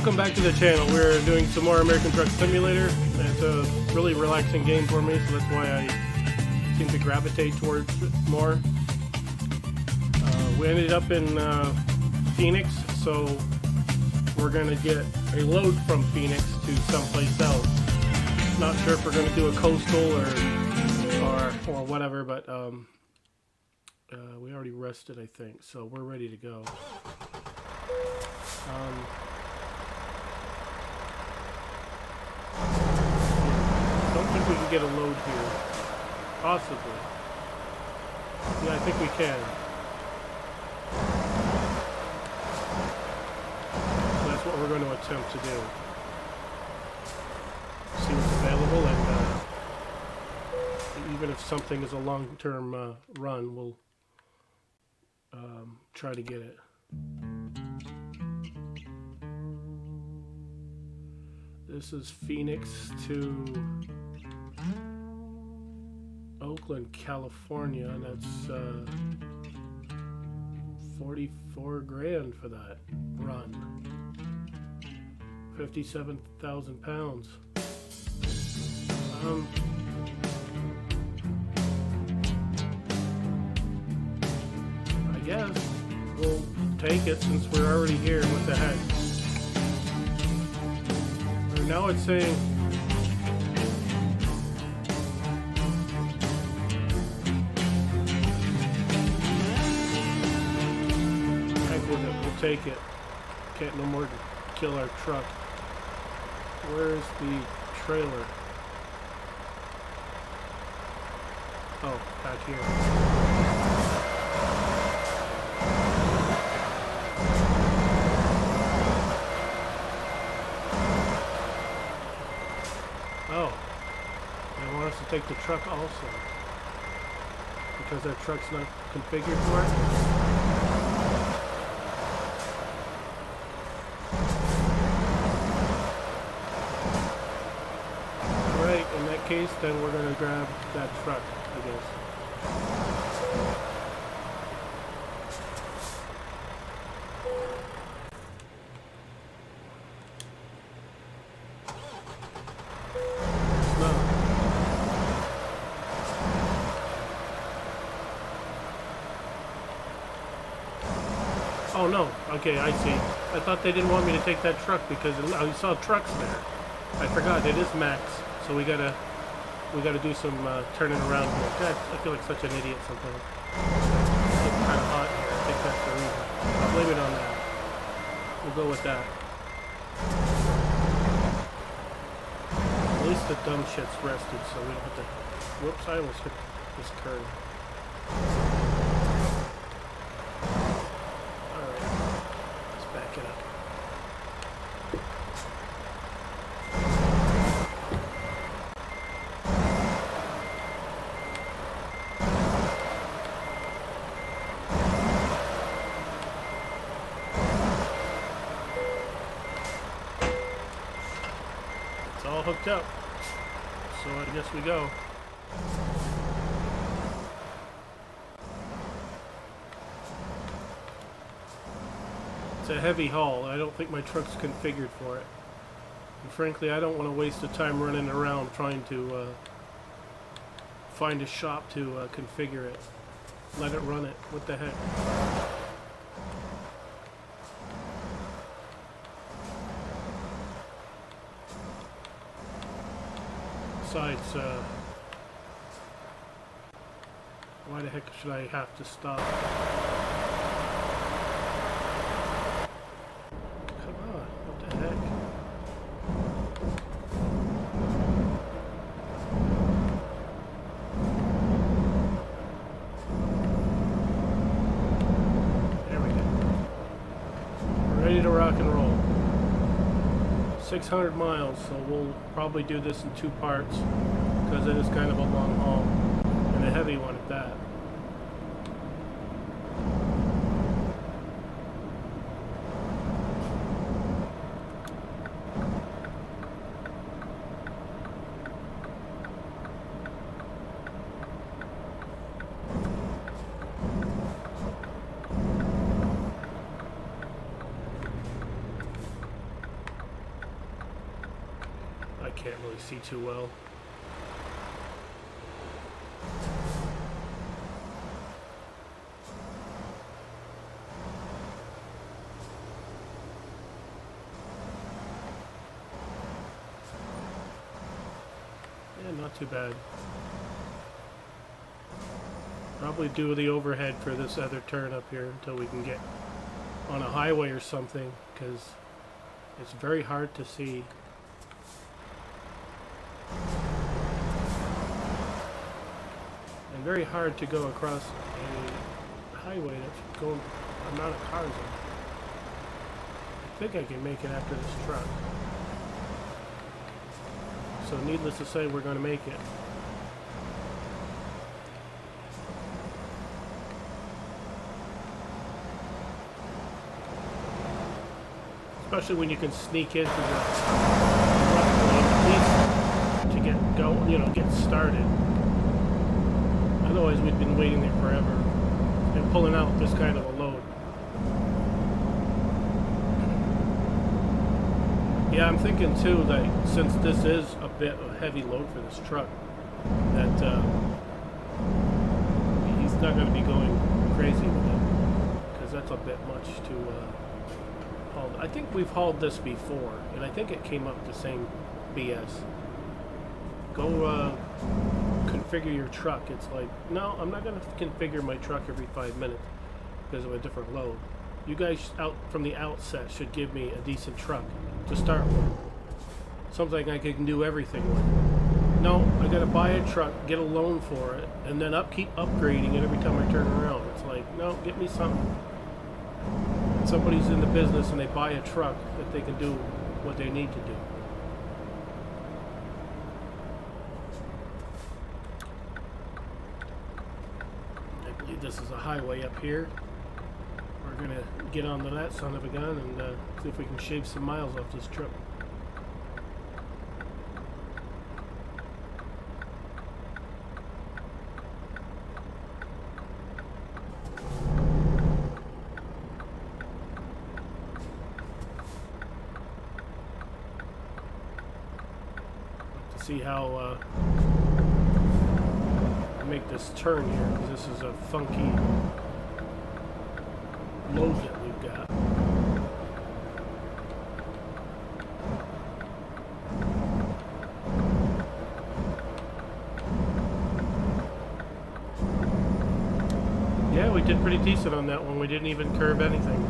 Welcome back to the channel. We're doing some more American Truck Simulator. It's a really relaxing game for me, so that's why I seem to gravitate towards it more. We ended up in Phoenix, so we're going to get a load from Phoenix to someplace else. Not sure if we're going to do a coastal or whatever, but we already rested, I think, so we're ready to go. Don't think we can get a load here. Possibly. Yeah, I think we can. So that's what we're going to attempt to do. See what's available, and even if something is a long-term run, we'll try to get it. This is Phoenix to Oakland, California. That's 44 grand for that run. 57,000 pounds. I guess we'll take it since we're already here. What the heck? Now it's saying heck with it, we'll take it. Can't no more kill our truck. Where's the trailer? Oh, back here. Oh, they want us to take the truck also because our truck's not configured for it. Alright, in that case, then we're going to grab that truck, I guess. Oh no, okay, I see. I thought they didn't want me to take that truck because I saw trucks there. I forgot, it is max, so we gotta do some turning around here. God, I feel like such an idiot sometimes. It's kind of hot here, I think that's the reason. I'll blame it on that. We'll go with that. At least the dumb shit's rested, so we don't have to... Whoops, I almost hit this curve. All hooked up, so I guess we go. It's a heavy haul. I don't think my truck's configured for it, and frankly I don't want to waste the time running around trying to find a shop to configure it. Let it run it. What the heck. Besides, why the heck should I have to stop? Come on, what the heck? There we go. We're ready to rock and roll. 600 miles, so we'll probably do this in 2 parts because it is kind of a long haul and a heavy one at that. can't really see too well. Yeah, not too bad. Probably do the overhead for this other turn up here until we can get on a highway or something, because it's very hard to see. And very hard to go across a highway that's going a amount of cars on. I think I can make it after this truck. So needless to say, we're going to make it. Especially when you can sneak into the left lane at least to get going, you know, get started. Otherwise, we've been waiting there forever and pulling out this kind of a load. Yeah, I'm thinking too that since this is a bit of a heavy load for this truck, that he's not going to be going crazy with it, because that's a bit much to haul. I think we've hauled this before, and I think it came up the same BS. Go configure your truck. It's like, no, I'm not going to configure my truck every 5 minutes because of a different load. You guys out from the outset should give me a decent truck to start with. Something I can do everything with. No, I gotta buy a truck, get a loan for it, and then keep upgrading it every time I turn around. It's like, no, get me something. Somebody's in the business and they buy a truck that they can do what they need to do. I believe this is a highway up here. We're gonna get onto that son of a gun and see if we can shave some miles off this trip. To see how I make this turn here, because this is a funky load that we've got. Yeah, we did pretty decent on that one. We didn't even curve anything.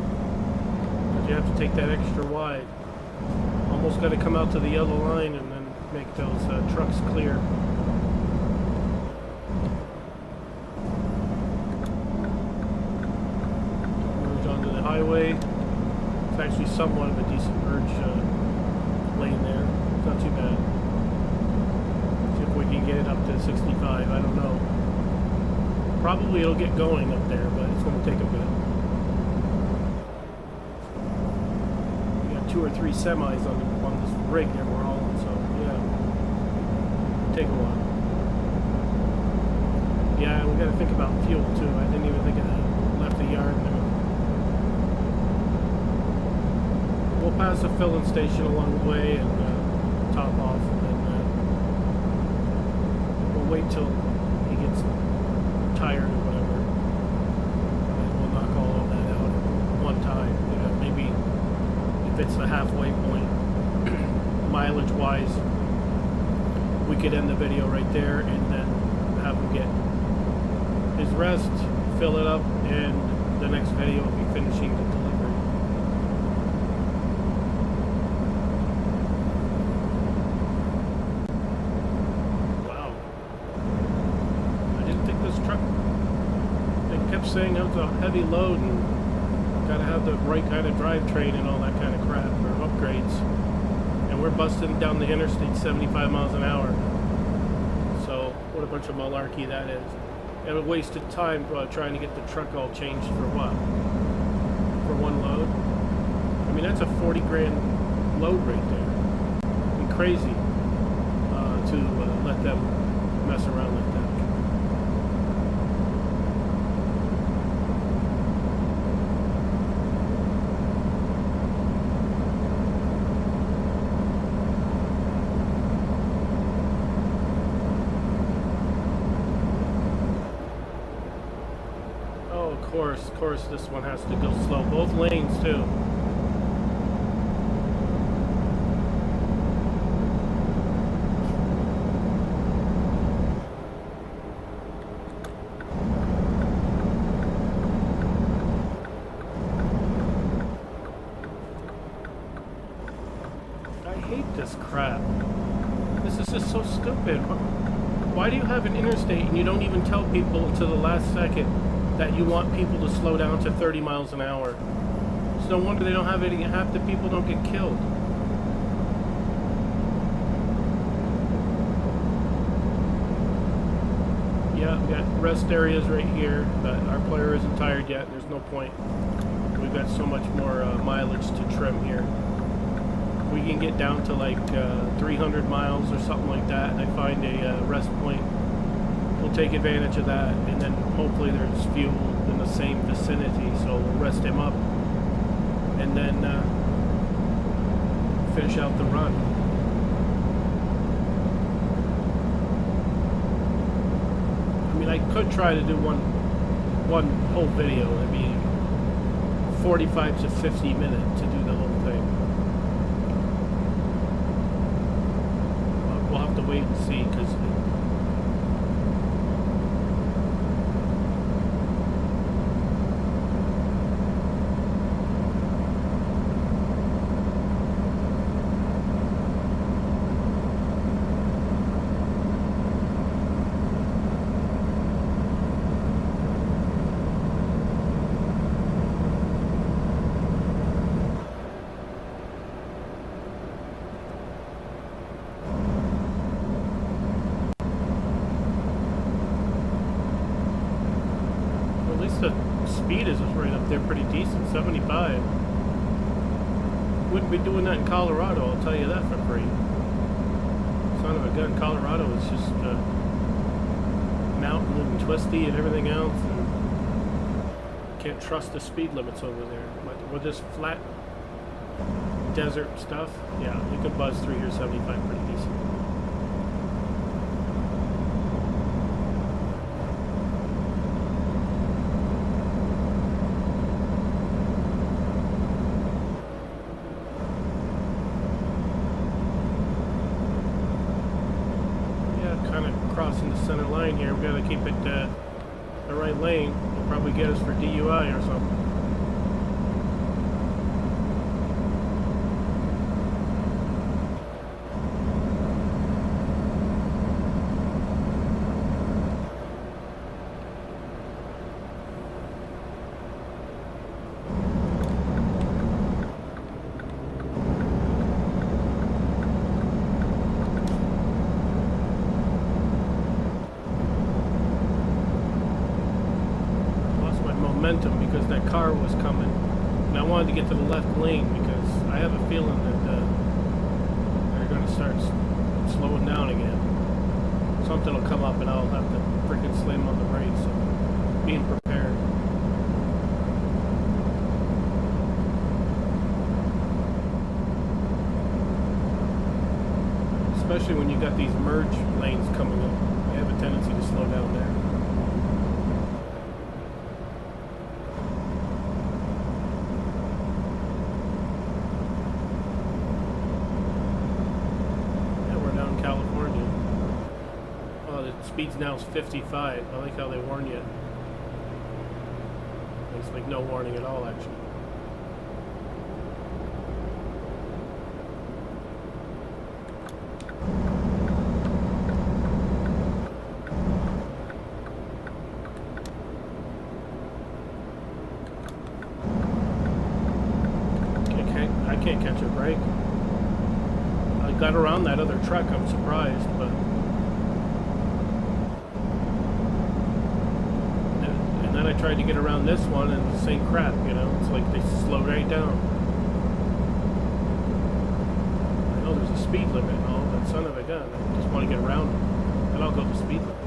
But you have to take that extra wide. Almost got to come out to the yellow line and then make those trucks clear. Highway. It's actually somewhat of a decent merge lane there. It's not too bad. See if we can get it up to 65. I don't know. Probably it'll get going up there, but it's going to take a bit. We got 2 or 3 semis on this rig that we're hauling, so yeah, take a while. Yeah, we got to think about fuel too. I didn't even think of that. Left the yard there. We'll pass a filling station along the way and top off, and then we'll wait till he gets tired or whatever, and we'll knock all of that out at one time. You know, maybe if it's the halfway point, mileage-wise, we could end the video right there and then have him get his rest, fill it up, and the next video will be finishing the delivery. Saying it's a heavy load and gotta have the right kind of drivetrain and all that kind of crap, or upgrades, and we're busting down the interstate 75 miles an hour. So what a bunch of malarkey that is, and a wasted time trying to get the truck all changed for what? For one load? I mean, that's a 40 grand load right there. It'd be crazy to let them mess around like that. Of course, this one has to go slow. Both lanes too. I hate this crap. This is just so stupid. Why do you have an interstate and you don't even tell people until the last second that you want people to slow down to 30 miles an hour? It's no wonder they don't have any. Half the people don't get killed. Yeah, we got rest areas right here, but our player isn't tired yet. There's no point. We've got so much more mileage to trim here. We can get down to like 300 miles or something like that, and I find a rest point. We'll take advantage of that, and then hopefully there's fuel in the same vicinity, so we'll rest him up and then finish out the run. I mean, I could try to do one whole video. I mean, 45 to 50 minutes to do the whole thing. We'll have to wait and see, because the speed is right up there pretty decent, 75. Wouldn't be doing that in Colorado, I'll tell you that for free. Son of a gun, Colorado is just mountain and twisty and everything else, and can't trust the speed limits over there. But with this flat desert stuff, yeah, you can buzz through here 75 pretty decent. Crossing the center line here. We got to keep it the right lane. They'll probably get us for DUI or something. Because that car was coming, and I wanted to get to the left lane because I have a feeling that they're going to start slowing down again. Something will come up and I'll have to freaking slam on the brakes. So being prepared. Especially when you got these merge lanes coming up, they have a tendency to slow down there. California. Oh, the speed's now is 55. I like how they warn you. It's like no warning at all, actually. I can't catch a break. I got around that other truck, I'm surprised, but and then I tried to get around this one and the same crap, you know, it's like they slow right down. I know there's a speed limit and all, but son of a gun, I just want to get around them, and I'll go the speed limit.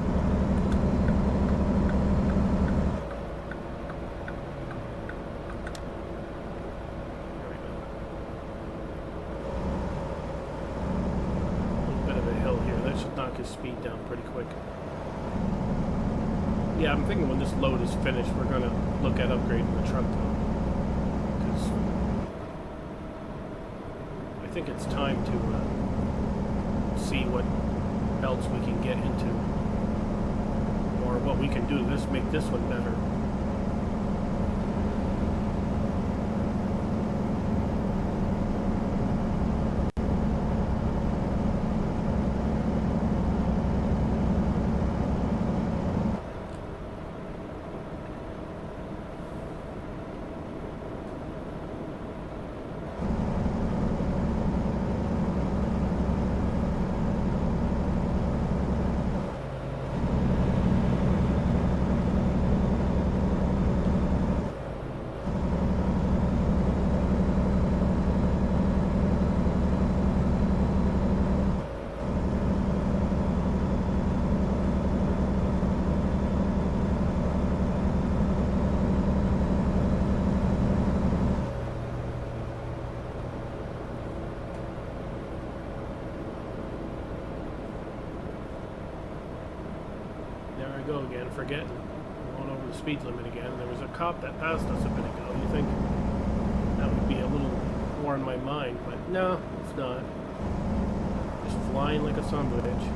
Knock his speed down pretty quick. Yeah, I'm thinking when this load is finished, we're gonna look at upgrading the truck though, because I think it's time to see what else we can get into, or what we can do to this, make this one better. Go again, forgetting. Going over the speed limit again. There was a cop that passed us a bit ago. You think that would be a little more in my mind, but no, it's not. Just flying like a son of a bitch.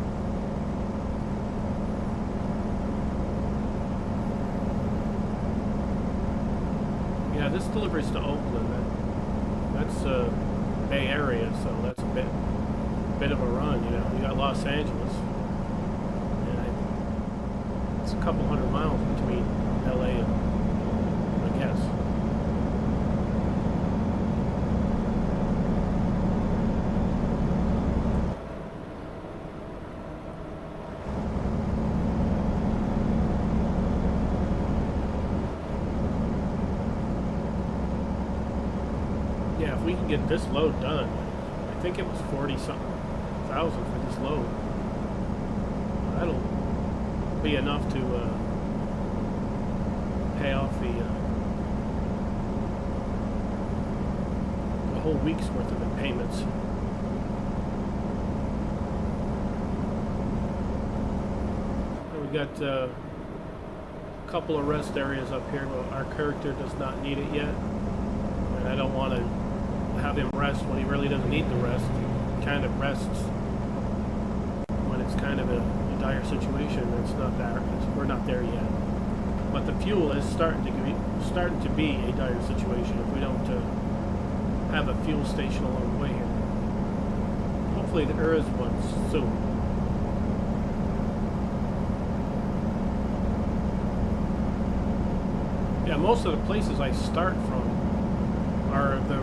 Yeah, this delivery's to Oakland. That's Bay Area, so that's a bit of a run. You know, you got Los Angeles. It's a couple hundred miles between LA and, I guess. Yeah, if we can get this load done, I think it was 40-something thousand for this load. That'll be enough to pay off the whole week's worth of the payments. And we got a couple of rest areas up here, but our character does not need it yet, and I don't want to have him rest when he really doesn't need the rest. He kind of rests when it's kind of a dire situation. It's not there. We're not there yet. But the fuel is starting to be a dire situation if we don't have a fuel station along the way here. Hopefully there is one soon. Yeah, most of the places I start from are the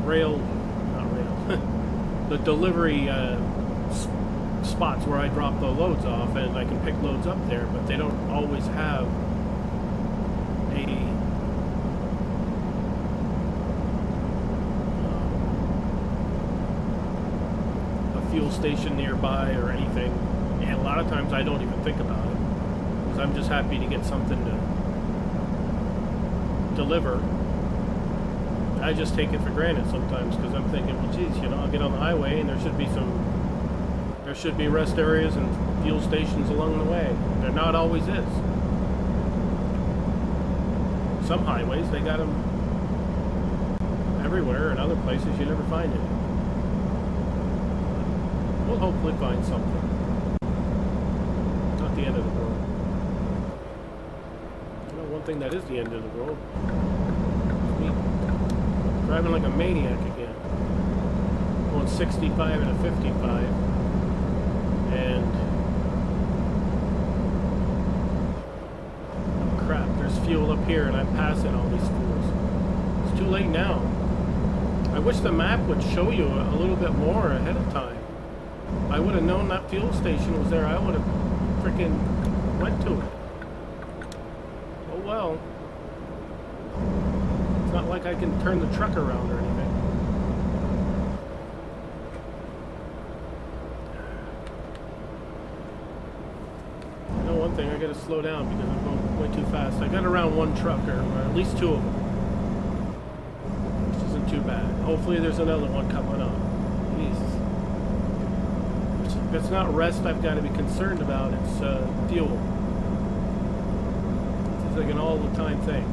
the delivery spots where I drop the loads off, and I can pick loads up there, but they don't always have a fuel station nearby or anything. And a lot of times I don't even think about it, because I'm just happy to get something to deliver. I just take it for granted sometimes, because I'm thinking, well, geez, you know, I'll get on the highway and there should be rest areas and fuel stations along the way. There not always is. Some highways, they got them everywhere, and other places you never find it. We'll hopefully find something. Not the end of the world. You know, one thing that is the end of the world is me driving like a maniac again. Going 65 and a 55. And oh crap, there's fuel up here and I'm passing all these fools. It's too late now. I wish the map would show you a little bit more ahead of time. I would have known that fuel station was there. I would have freaking went to it. Oh well. It's not like I can turn the truck around or anything. Thing I gotta slow down because I'm going way too fast. I got around one truck, or at least two of them, which isn't too bad. Hopefully there's another one coming up. Jesus. If it's not rest I've got to be concerned about, it's fuel. It's like an all the time thing.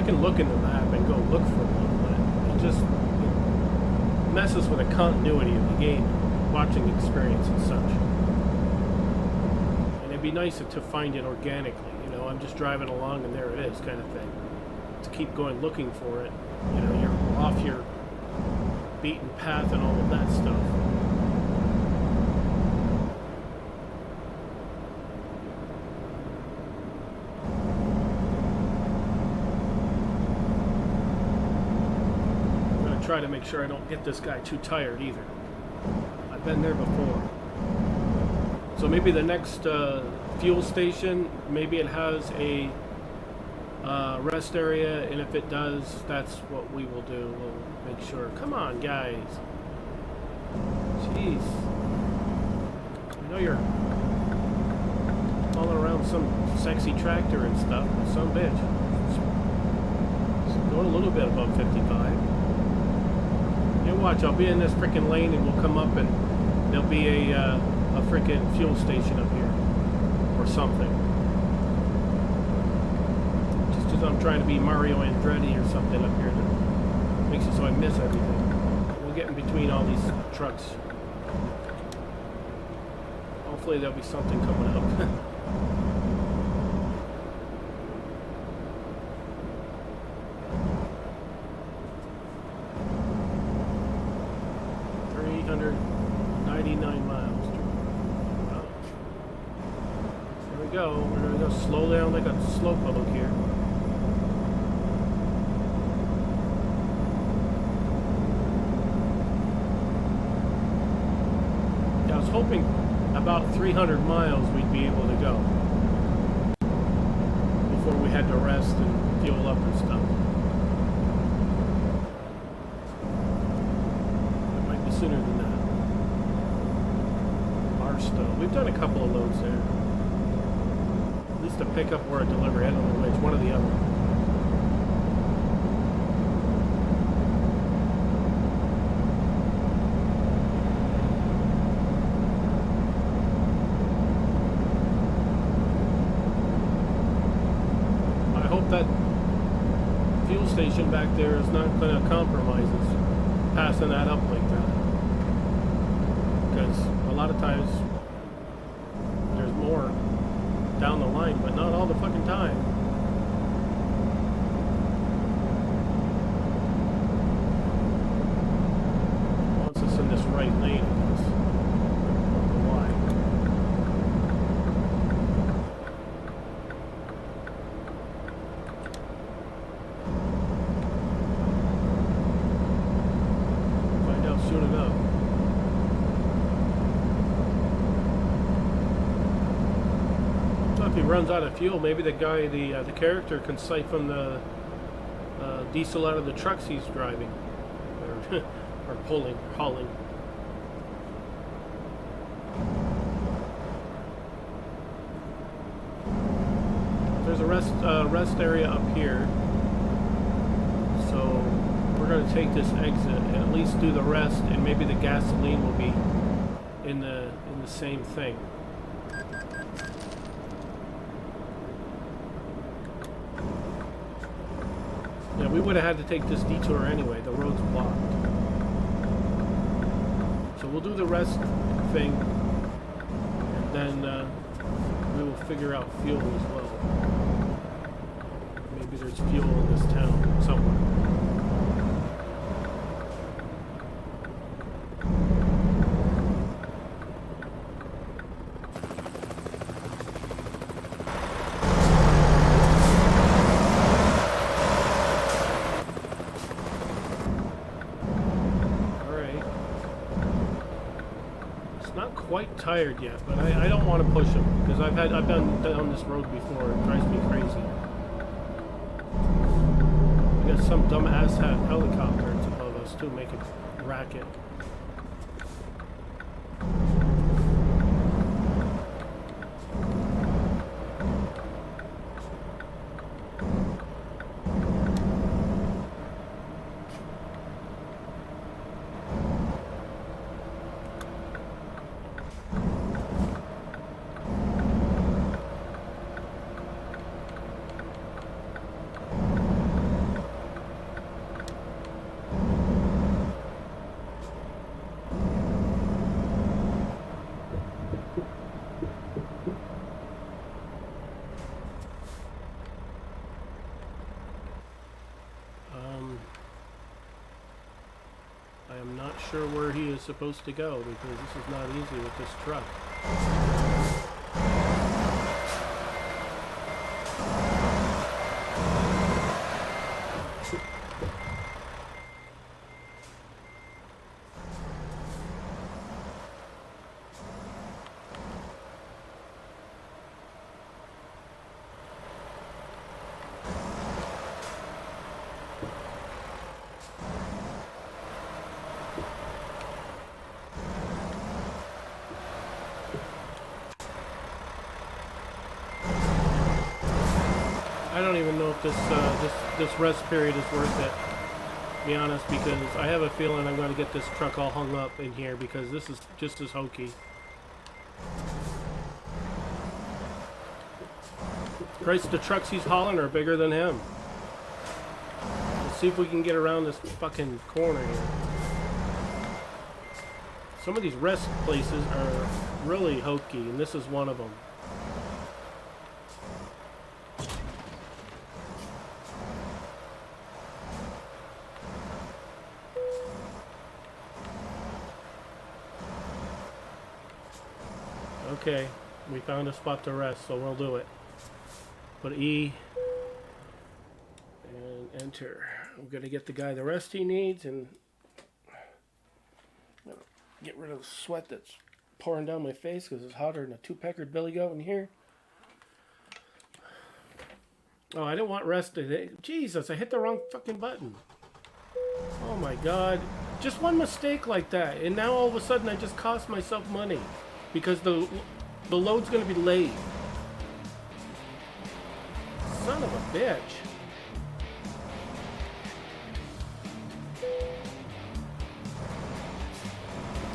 can look in the map and go look for one, but it messes with the continuity of the game, watching experience and such. And it'd be nice to find it organically, you know, I'm just driving along and there it is kind of thing. To keep going looking for it, you know, you're off your beaten path and all of that stuff. Try to make sure I don't get this guy too tired either. I've been there before. So maybe the next fuel station, maybe it has a rest area, and if it does, that's what we will do. We'll make sure. Come on, guys. Jeez. I know you're all around some sexy tractor and stuff, but some bitch. It's going a little bit above 55. You watch, I'll be in this freaking lane and we'll come up and there'll be a freaking fuel station up here or something. Just as I'm trying to be Mario Andretti or something up here that makes it so I miss everything. We'll get in between all these trucks. Hopefully there'll be something coming up. We're going to go slow down like a slope bubble here. Yeah, I was hoping about 300 miles we'd be able to go before we had to rest and fuel up and stuff. It might be sooner than that. Barstow. We've done a couple of loads there. At least a pickup or a delivery. I don't know which, one or the other. I hope that fuel station back there is not going to compromise us passing that up like that. Because a lot of times there's more down the line, but not all the fucking time. Wants us in this right lane, I guess. I don't know why. Find out soon enough. If he runs out of fuel, maybe the guy, the character, can siphon the diesel out of the trucks he's driving, or pulling, hauling. There's a rest area up here, so we're going to take this exit and at least do the rest, and maybe the gasoline will be in the same thing. Yeah, we would have had to take this detour anyway. The road's blocked. So we'll do the rest thing, and then we will figure out fuel as well. Maybe there's fuel in this town somewhere. Quite tired yet, but I don't want to push him because I've been down this road before. It drives me crazy. We got some dumbass helicopters above us too, making racket. sure where he is supposed to go because this is not easy with this truck. I don't even know if this rest period is worth it, to be honest, because I have a feeling I'm going to get this truck all hung up in here because this is just as hokey. Christ, the trucks he's hauling are bigger than him. Let's see if we can get around this fucking corner here. Some of these rest places are really hokey, and this is one of them. Okay, we found a spot to rest, so we'll do it. Put E and enter. We're gonna get the guy the rest he needs and get rid of the sweat that's pouring down my face because it's hotter than a two-peckered billy goat in here. Oh, I didn't want rest today. Jesus, I hit the wrong fucking button. Oh my God. Just one mistake like that, and now all of a sudden I just cost myself money because the load's gonna be late. Son of a bitch.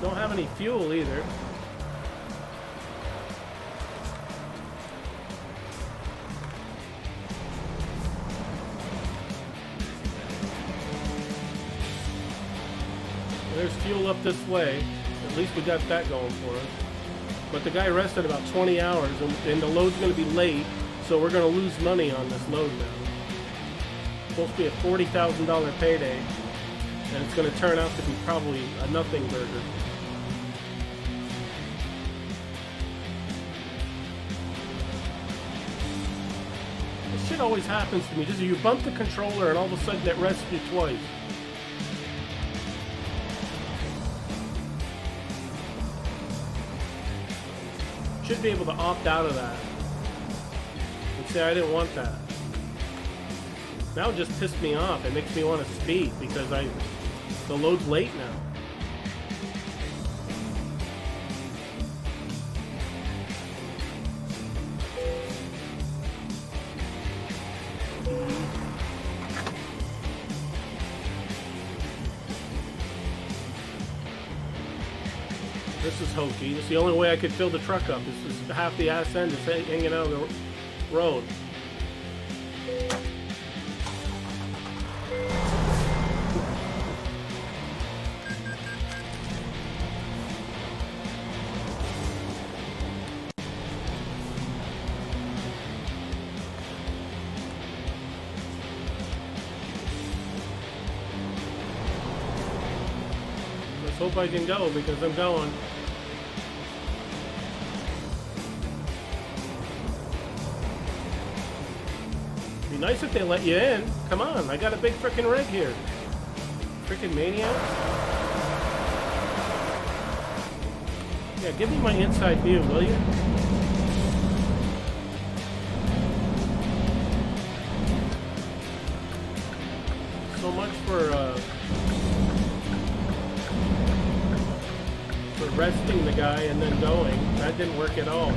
Don't have any fuel either. There's fuel up this way. At least we got that going for us. But the guy rested about 20 hours and the load's going to be late, so we're going to lose money on this load now. It's supposed to be a $40,000 payday, and it's going to turn out to be probably a nothing burger. This shit always happens to me. Just you bump the controller and all of a sudden it rests you twice. Should be able to opt out of that and say I didn't want that. Now it just pissed me off. It makes me want to speed because the load's late now. This is hokey. This is the only way I could fill the truck up. This is half the ass end is hanging out of the road. Let's hope I can go because I'm going. Nice if they let you in. Come on, I got a big frickin' rig here. Frickin' maniac. Yeah, give me my inside view, will you? So much for resting the guy and then going. That didn't work at all.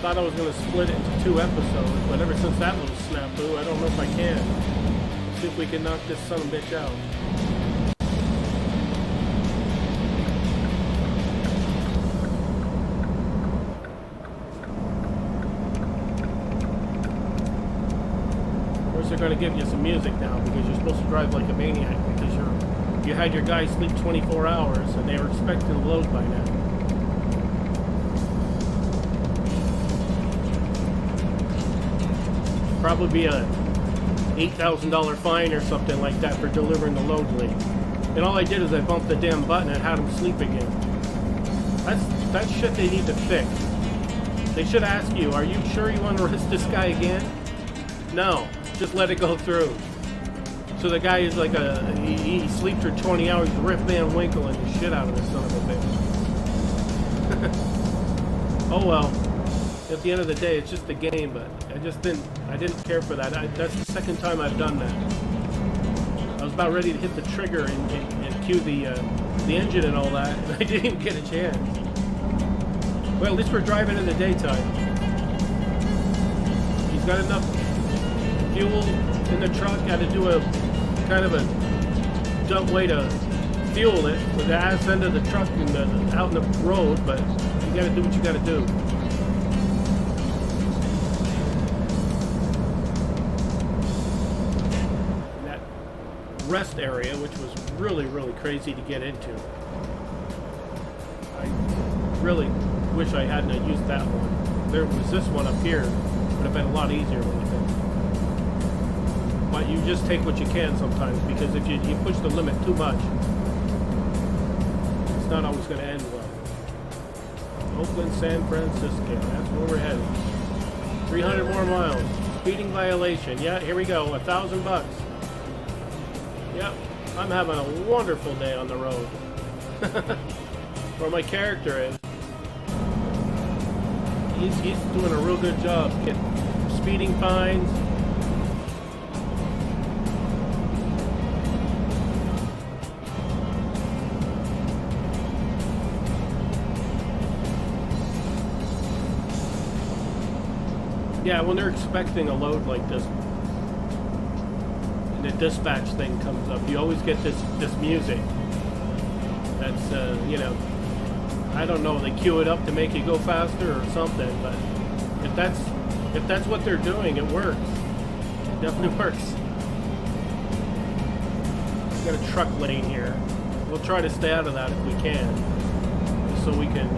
Thought I was going to split it into 2 episodes, but ever since that little snafu, I don't know if I can. Let's see if we can knock this son of a bitch out. Of course, they're going to give you some music now because you're supposed to drive like a maniac because you had your guy sleep 24 hours and they were expecting to load by now. Probably be a $8,000 fine or something like that for delivering the load late. And all I did is I bumped the damn button and had him sleep again. That's shit they need to fix. They should ask you, are you sure you want to arrest this guy again? No, just let it go through. So the guy is like he sleeps for 20 hours, Rip Van Winkle and the shit out of this son of a bitch. Oh well. At the end of the day, it's just a game, but I didn't care for that. That's the second time I've done that. I was about ready to hit the trigger and cue the engine and all that, and I didn't even get a chance. Well, at least we're driving in the daytime. He's got enough fuel in the truck. Got to do a kind of a dumb way to fuel it with the ass end of the truck and out in the road, but you got to do what you got to do. Rest area, which was really crazy to get into. I really wish I hadn't used that one. There was this one up here, would have been a lot easier with it. But you just take what you can sometimes, because if you push the limit too much, it's not always going to end well. Oakland, San Francisco, that's where we're headed. 300 more miles. Speeding violation. Yeah, here we go. $1,000. Yep, I'm having a wonderful day on the road. Where my character is. He's doing a real good job getting speeding fines. Yeah, when they're expecting a load like this, the dispatch thing comes up, you always get this music that's you know, I don't know, they cue it up to make you go faster or something, but if that's what they're doing, it works. It definitely works. We've got a truck lane here. We'll try to stay out of that if we can, just so we can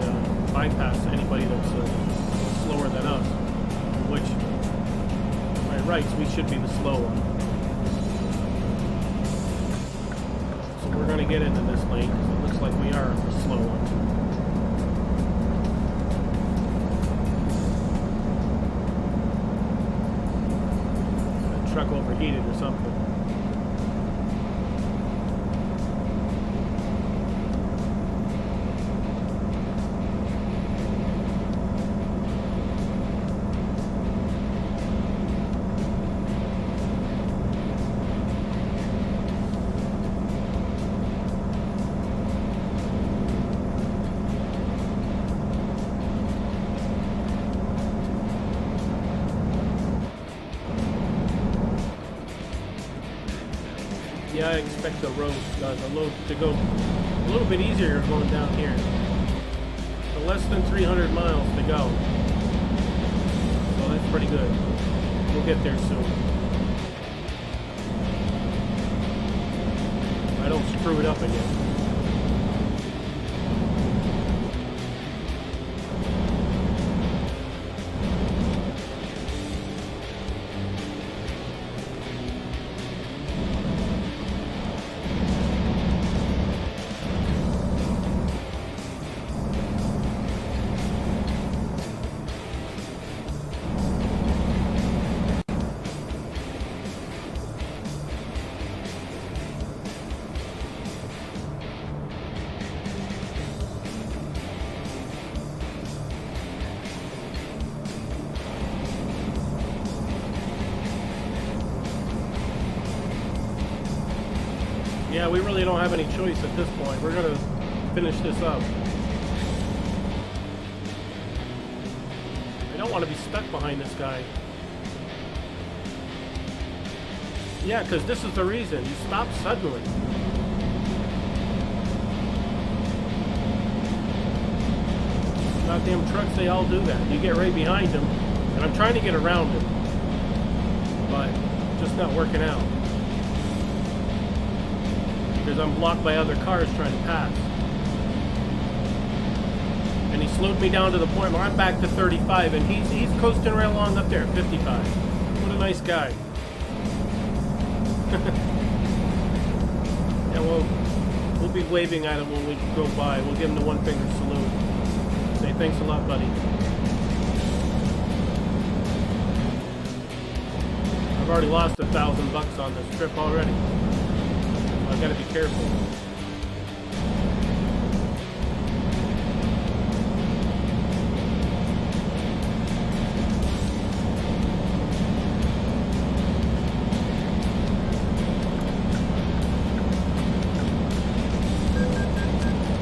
bypass anybody that's slower than us, which by rights we should be the slow one. We're going to get into this lane because it looks like we are the slow one. The truck overheated or something. Yeah, I expect the load to go a little bit easier going down here. So less than 300 miles to go. So that's pretty good. We'll get there soon. I don't screw it up again. Yeah, we really don't have any choice at this point. We're going to finish this up. I don't want to be stuck behind this guy. Yeah, because this is the reason. You stop suddenly. Goddamn trucks, they all do that. You get right behind them, and I'm trying to get around him, but just not working out. Because I'm blocked by other cars trying to pass. And he slowed me down to the point where I'm back to 35, and he's coasting right along up there at 55. What a nice guy. Yeah, we'll be waving at him when we go by. We'll give him the one finger salute. Say thanks a lot, buddy. I've already lost $1,000 on this trip already. I gotta be careful.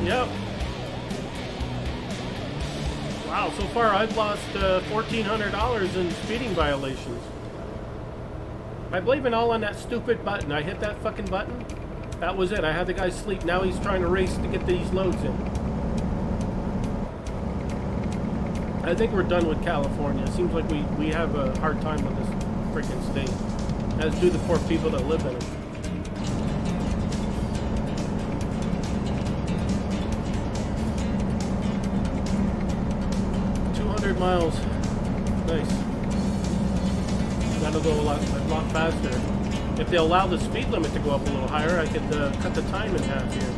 Yep. Wow, so far I've lost $1,400 in speeding violations. I blame it all on that stupid button. I hit that fucking button. That was it. I had the guy sleep. Now he's trying to race to get these loads in. I think we're done with California. It seems like we have a hard time with this freaking state. As do the poor people that live in it. Miles. Nice. That'll go a lot faster. If they allow the speed limit to go up a little higher, I could cut the time in half here.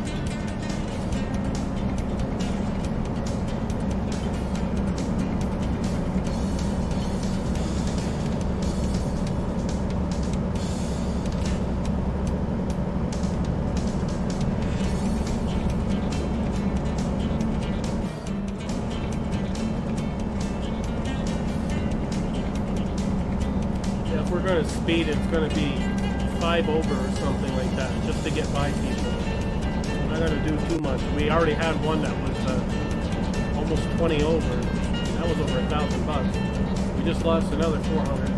Speed, it's going to be 5 over or something like that, just to get by people. I'm not going to do too much. We already had one that was almost 20 over. That was over $1,000. We just lost another 400.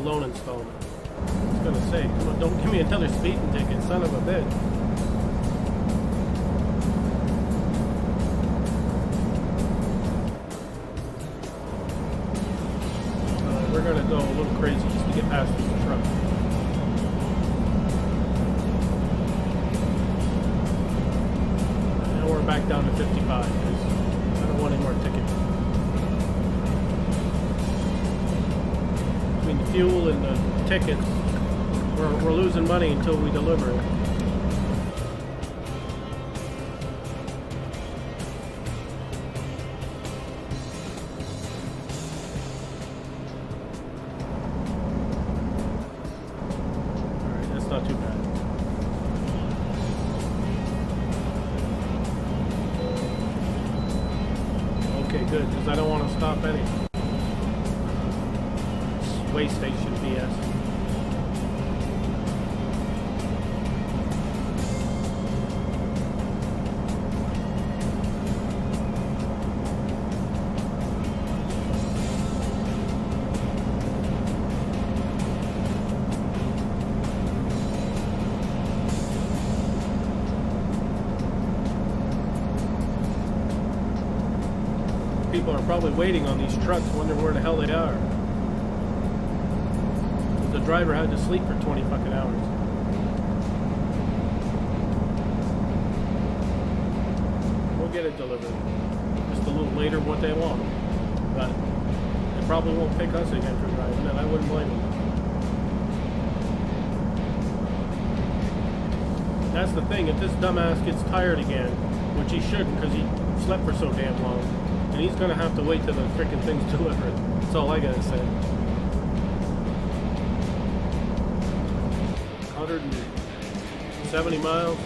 Loan installment. I was gonna say, come on, don't give me another speeding ticket, son of a bitch. We're gonna go a little crazy just to get past this truck. Now we're back down to 55 because I don't want any more tickets. Between the fuel and the tickets, we're losing money until we deliver it. Alright, that's not too bad. Okay, good, because I don't want to stop any. Way station BS. People are probably waiting on these trucks, wondering where the hell they are. The driver had to sleep for 20 fucking hours. We'll get it delivered. Just a little later what they want. But they probably won't pick us again for driving, and I wouldn't blame them. That's the thing, if this dumbass gets tired again, which he shouldn't because he slept for so damn long, and he's gonna have to wait till the freaking thing's delivered. That's all I gotta say. 170 miles.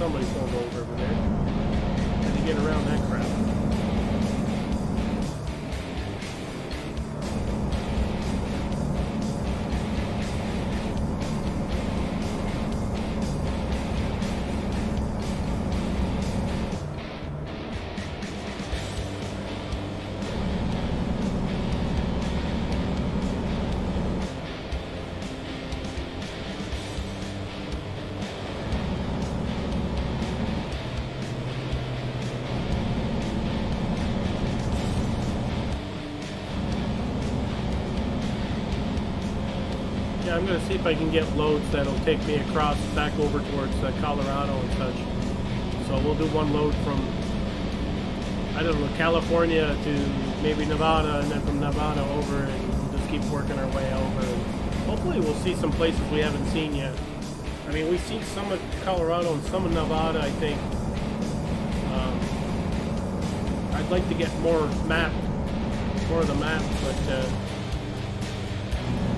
somebody pulled over there. How do you get around that crap? Yeah, I'm going to see if I can get loads that'll take me across back over towards Colorado and such. So we'll do one load from, I don't know, California to maybe Nevada, and then from Nevada over, and we'll just keep working our way over. And hopefully we'll see some places we haven't seen yet. I mean, we've seen some of Colorado and some of Nevada, I think. I'd like to get more of the map, but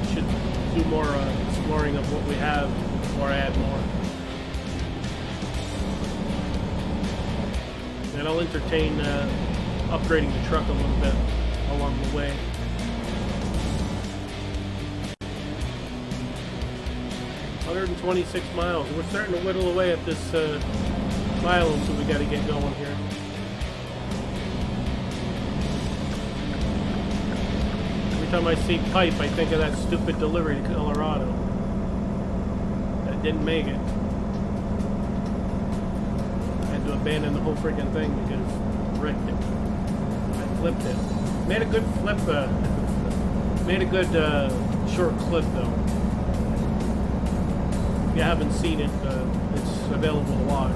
should do more exploring of what we have before I add more. And I'll entertain upgrading the truck a little bit along the way. $126 miles. We're starting to whittle away at this mile, so we got to get going here. Every time I see pipe, I think of that stupid delivery to Colorado that didn't make it. I had to abandon the whole freaking thing because I wrecked it. I flipped it. Made a good flip. Made a good short clip though. If you haven't seen it, it's available to watch.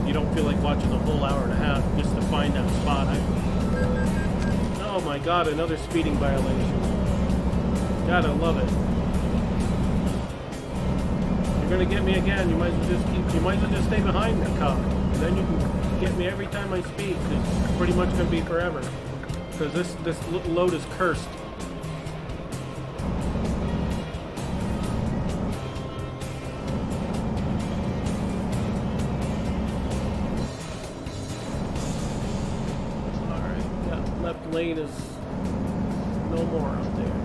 You don't feel like watching a whole hour and a half just to find that spot. Oh my God, another speeding violation. Gotta love it. You're gonna get me again. You might as well just stay behind the car. Then you can get me every time I speed, because it's pretty much gonna be forever. Because this load is cursed. Lane is no more out there.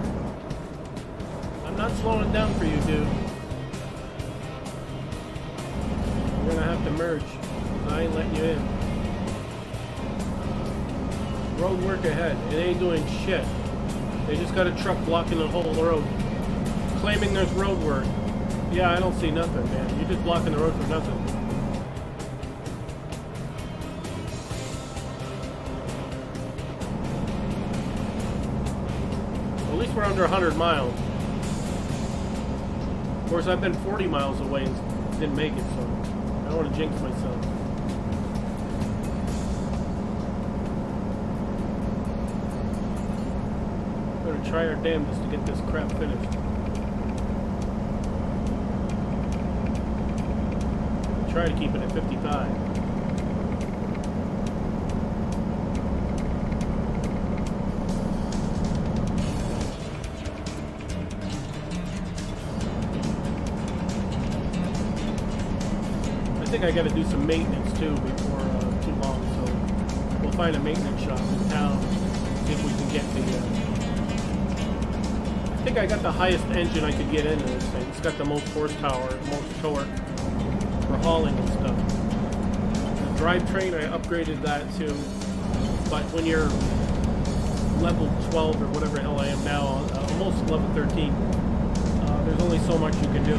I'm not slowing down for you, dude. We're gonna have to merge. I ain't letting you in. Road work ahead. It ain't doing shit. They just got a truck blocking the whole road, claiming there's road work. Yeah, I don't see nothing, man. You're just blocking the road for nothing. We're under 100 miles. Of course, I've been 40 miles away and didn't make it, so I don't want to jinx myself. Better try our damnedest to get this crap finished. Try to keep it at 55. I think I got to do some maintenance too before too long, so we'll find a maintenance shop in town, see if we can get the I think I got the highest engine I could get into this thing. It's got the most horsepower, most torque for hauling and stuff. The drivetrain, I upgraded that too, but when you're level 12 or whatever the hell I am now, almost level 13, there's only so much you can do.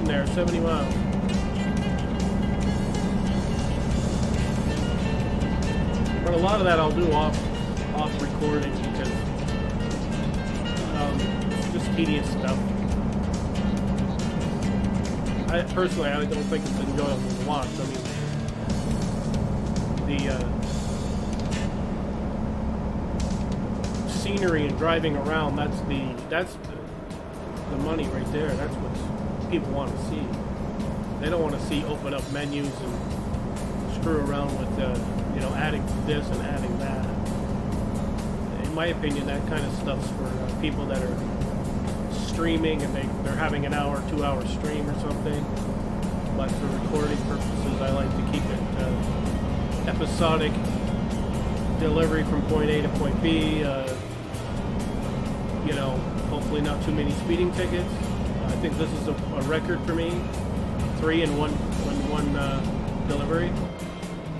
There, 70 miles. But a lot of that I'll do off recording because it's just tedious stuff. I personally don't think it's enjoyable to watch. I mean, the scenery and driving around, that's the money right there. That's what's people want to see. They don't want to see open up menus and screw around with adding this and adding that. my opinion, that kind of stuff's for people that are streaming and they're having an hour, 2 hour stream or something. But for recording purposes, I like to keep it episodic, delivery from point A to point B. You know, hopefully not too many speeding tickets. I think this is a record for me. 3 in one delivery.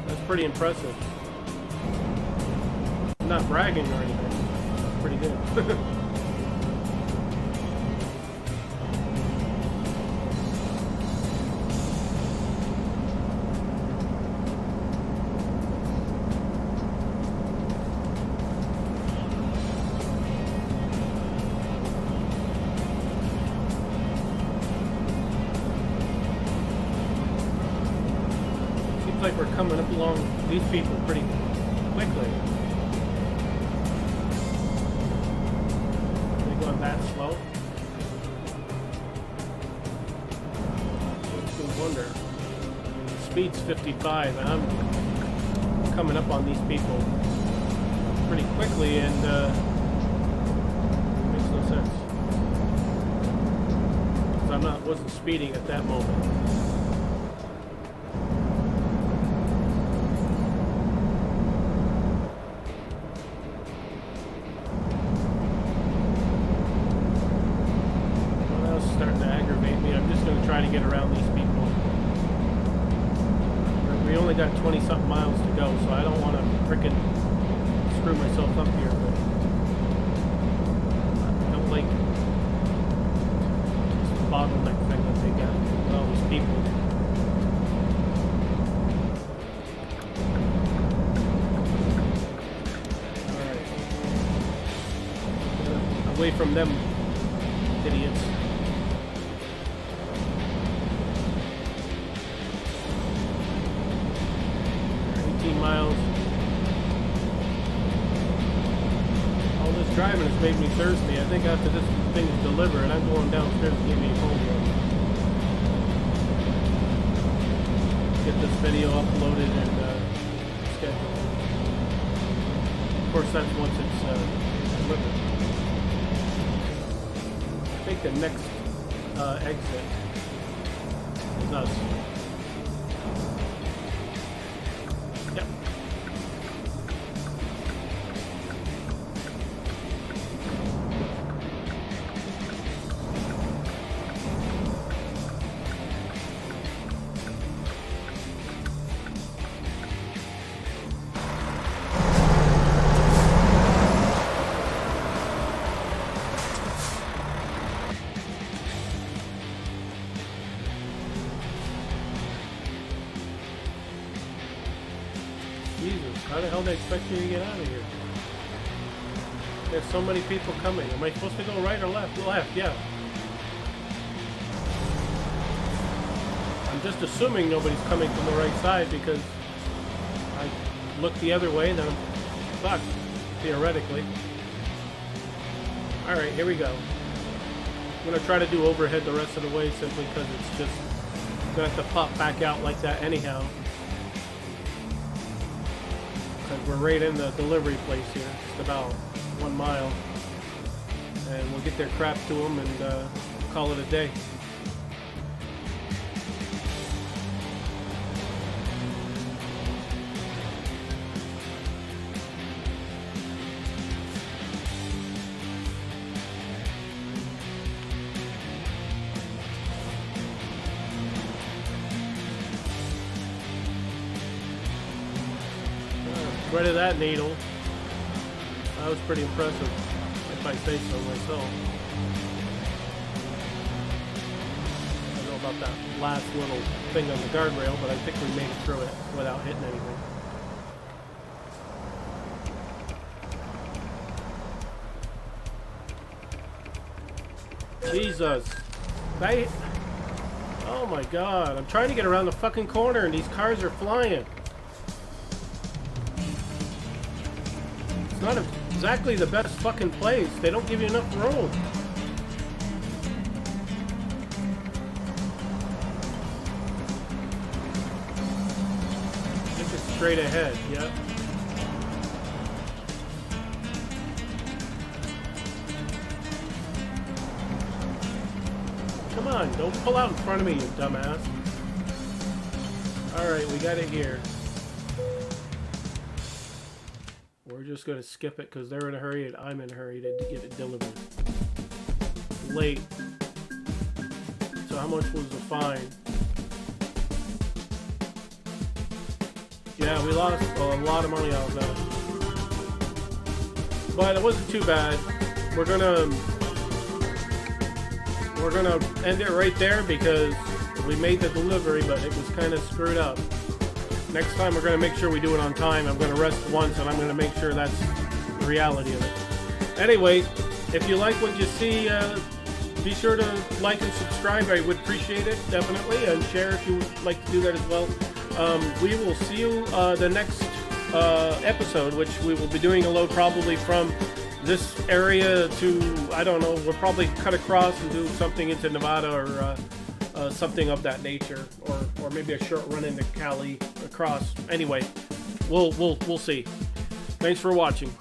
That's pretty impressive. I'm not bragging or anything. It's pretty good. Like we're coming up along these people pretty quickly. Are they going that slow? Makes me wonder. I mean, the speed's 55 and I'm coming up on these people pretty quickly and it makes no sense. Because I wasn't speeding at that moment. Trying to get around these people. We only got 20-something miles to go, so I don't want to frickin' screw myself up here, but I don't like this bottleneck thing that they got with all these people. Alright. Away from them idiots. 18 miles. All this driving has made me thirsty. I think after this thing is delivered, I'm going downstairs to give me a cold one. Get this video uploaded and scheduled. Of course, that's once it's delivered. I think the next exit is us. Jesus, how the hell do they expect you to get out of here? There's so many people coming. Am I supposed to go right or left? Left, yeah. I'm just assuming nobody's coming from the right side because I looked the other way and then I'm fucked, theoretically. Alright, here we go. I'm going to try to do overhead the rest of the way simply because it's just going to have to pop back out like that anyhow. Because we're right in the delivery place here. It's about 1 mile. And we'll get their crap to them and call it a day. Rid of that needle. That was pretty impressive, if I say so myself. I don't know about that last little thing on the guardrail, but I think we made it through it without hitting anything. Jesus. Oh my god. I'm trying to get around the fucking corner and these cars are flying. It's not exactly the best fucking place. They don't give you enough room. I think it's straight ahead, yep. Come on, don't pull out in front of me, you dumbass. Alright, we got it here. We're just going to skip it because they're in a hurry and I'm in a hurry to get it delivered. Late. So how much was the fine? Yeah, we lost a lot of money out of that. But it wasn't too bad. We're gonna end it right there because we made the delivery, but it was kind of screwed up. Next time we're gonna make sure we do it on time. I'm gonna rest once, and I'm gonna make sure that's the reality of it. Anyway, if you like what you see, be sure to like and subscribe. I would appreciate it, definitely, and share if you would like to do that as well. We will see you the next episode, which we will be doing a load probably from this area to, I don't know, we'll probably cut across and do something into Nevada or something of that nature, or maybe a short run into Cali across. Anyway, we'll see. Thanks for watching.